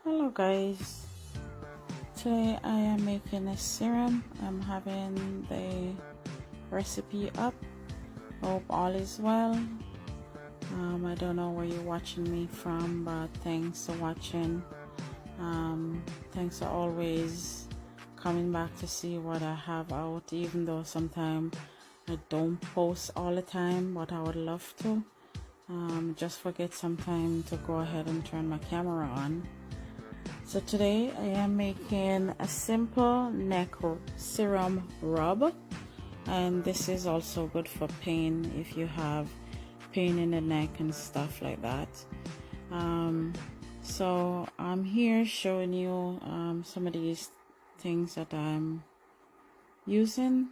Hello guys, today I am making a serum. I'm having the recipe up. Hope all is well. I don't know where you're watching me from, but thanks for watching. Thanks for always coming back to see what I have out, even though sometimes I don't post all the time, but I would love to. Just forget sometime to go ahead and turn my camera on. So today I am making a simple neck serum rub, and this is also good for pain if you have pain in the neck and stuff like that. So I'm here showing you some of these things that I'm using.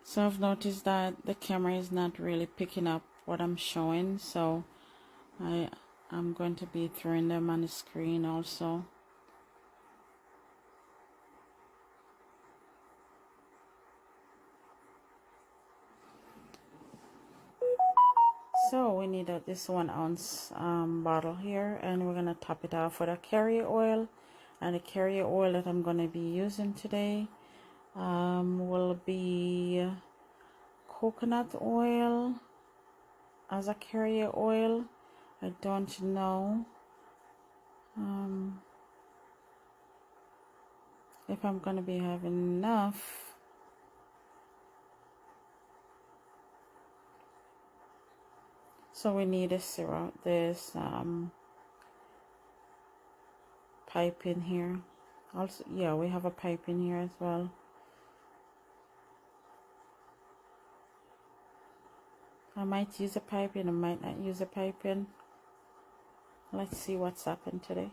So I've noticed that the camera is not really picking up what I'm showing, so I'm going to be throwing them on the screen also. So we need this 1 ounce bottle here, and we're gonna top it off with a carrier oil. And the carrier oil that I'm gonna be using today will be coconut oil as a carrier oil. I don't know if I'm gonna be having enough. So we need a syrup, this pipe in here. Also, yeah, we have a pipe in here as well. I might use a pipe and I might not use a pipe in. Let's see what's happened today.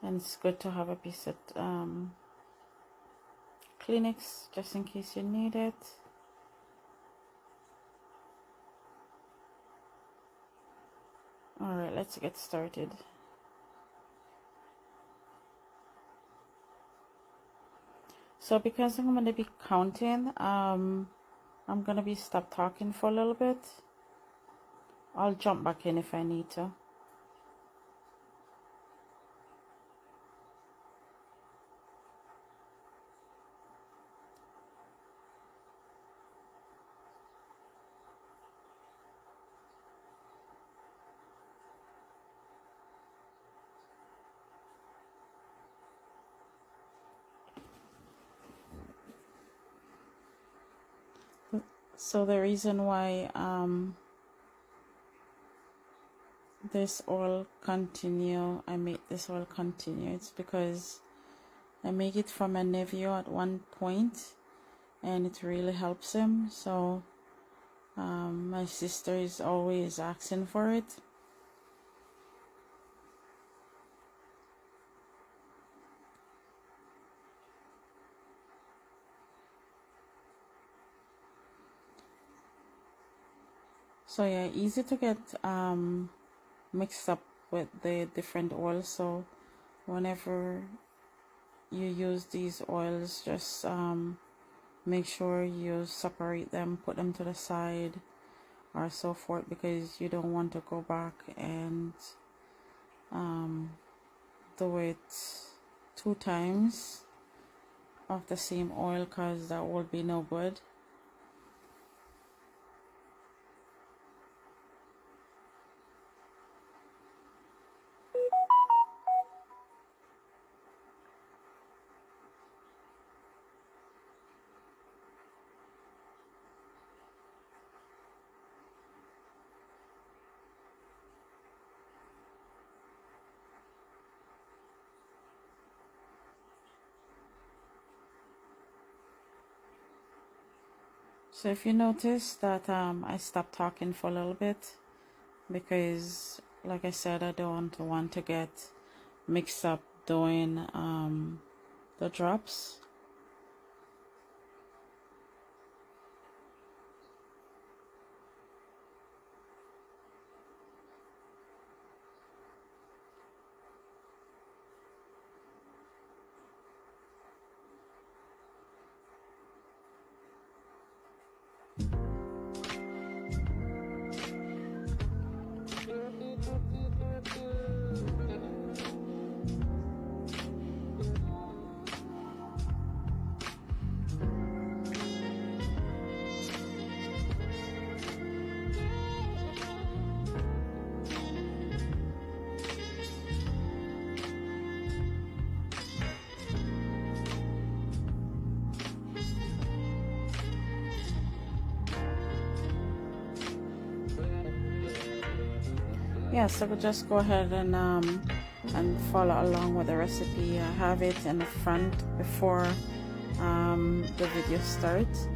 And it's good to have a piece of Kleenex just in case you need it. Alright, let's get started. So because I'm going to be counting, I'm going to be stop talking for a little bit. I'll jump back in if I need to. So the reason why this oil continue, I make this oil continue, it's because I make it for my nephew at one point and it really helps him. So my sister is always asking for it. So yeah, easy to get mixed up with the different oils. So whenever you use these oils, just make sure you separate them, put them to the side or so forth, because you don't want to go back and do it 2 times of the same oil, because that will be no good. So if you notice that I stopped talking for a little bit, because like I said, I don't want to get mixed up doing the drops. yeah, so just go ahead and follow along with the recipe. I have it in the front before the video starts.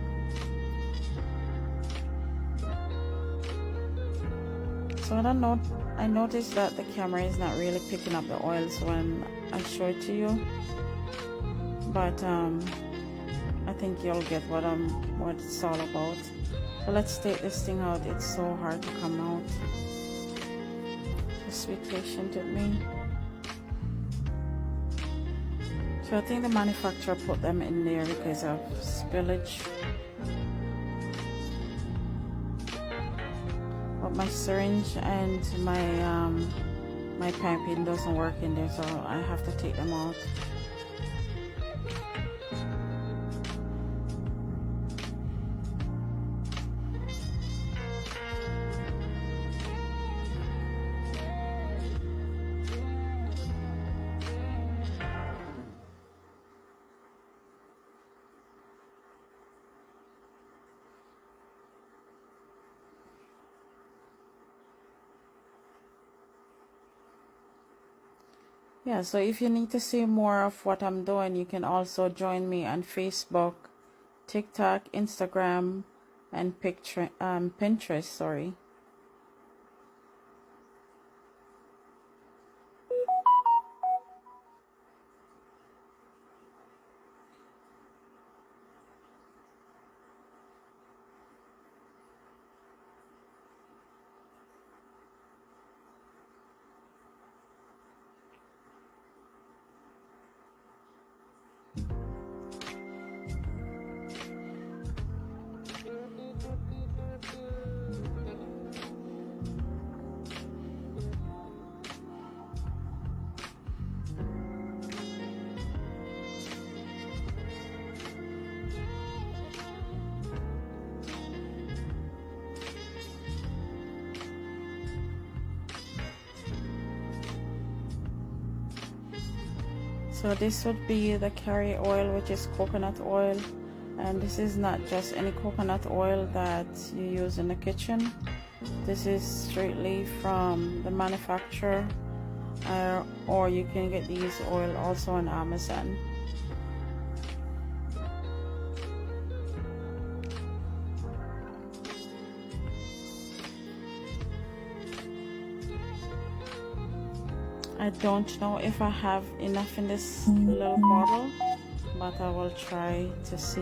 So I don't know, I noticed that the camera is not really picking up the oils when I show it to you, but I think you'll get what it's all about. So let's take this thing out. It's so hard to come out. Just be patient with me. So I think the manufacturer put them in there because of spillage. But my syringe and my piping doesn't work in there, so I have to take them out. Yeah, so if you need to see more of what I'm doing, you can also join me on Facebook, TikTok, Instagram, and Pinterest, sorry. So this would be the carrier oil, which is coconut oil, and this is not just any coconut oil that you use in the kitchen. This is straightly from the manufacturer, or you can get these oil also on Amazon. I don't know if I have enough in this little bottle, but I will try to see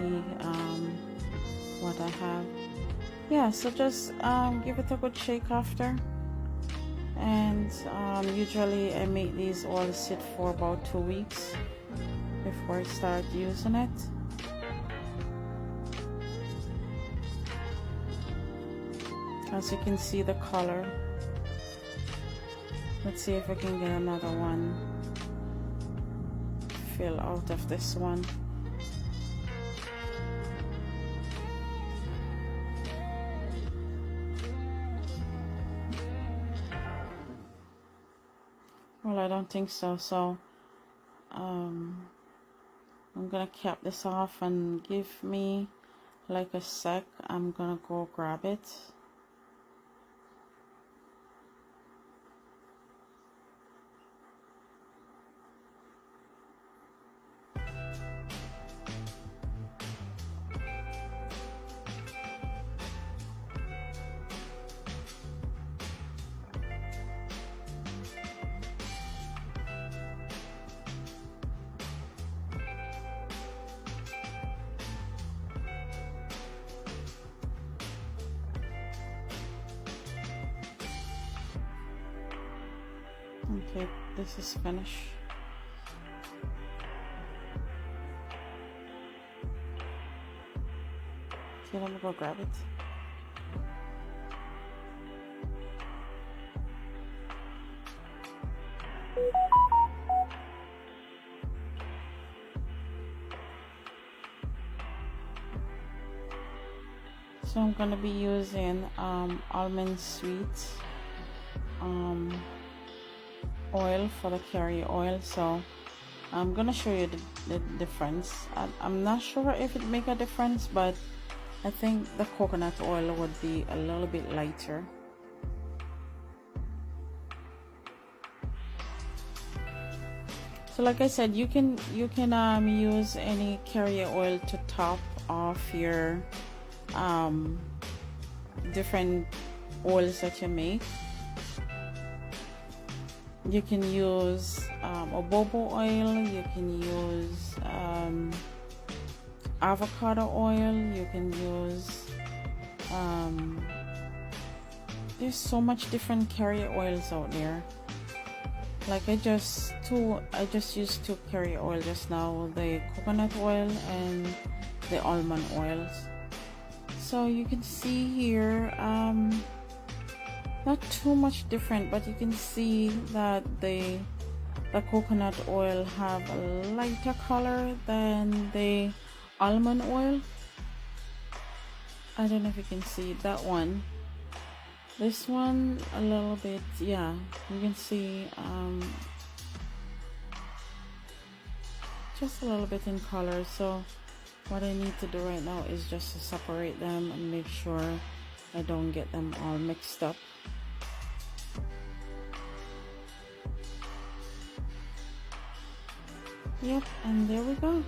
what I have. Yeah, so just give it a good shake after. And usually I make these oils sit for about 2 weeks before I start using it. As you can see, the color. Let's see if I can get another one fill out of this one. Well, I don't think so. So I'm gonna cap this off and give me like a sec. I'm gonna go grab it. Okay, this is finished. Okay, let me go grab it. So I'm gonna be using almond sweet oil for the carrier oil. So I'm gonna show you the difference. I'm not sure if it make a difference, but I think the coconut oil would be a little bit lighter. So like I said, you can use any carrier oil to top off your different oils that you make. You can use jojoba oil, you can use avocado oil, you can use there's so much different carrier oils out there. Like I just used two carrier oil just now, the coconut oil and the almond oils. So you can see here not too much different, but you can see that the coconut oil have a lighter color than the almond oil. I don't know if you can see that one. This one a little bit, yeah, you can see just a little bit in color. So what I need to do right now is just to separate them and make sure I don't get them all mixed up. Yep, and there we go.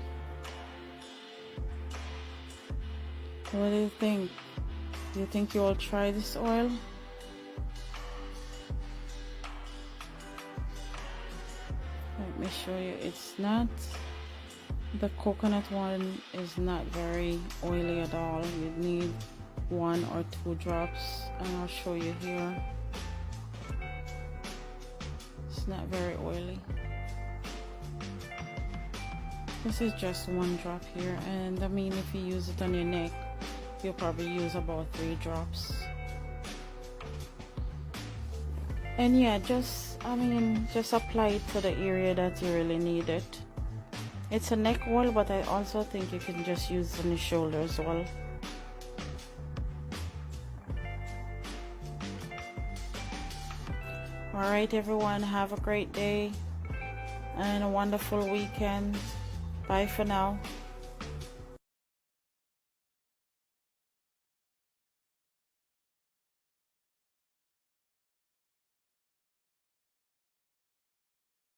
What do you think? Do you think you will try this oil? Let me show you. It's not, the coconut one is not very oily at all. You need 1 or 2 drops, and I'll show you here. It's not very oily. This is just 1 drop here, and I mean, if you use it on your neck, you'll probably use about 3 drops. And yeah, just apply it to the area that you really need it. It's a neck oil, but I also think you can just use it on the shoulder as well. Alright everyone, have a great day and a wonderful weekend. Bye for now.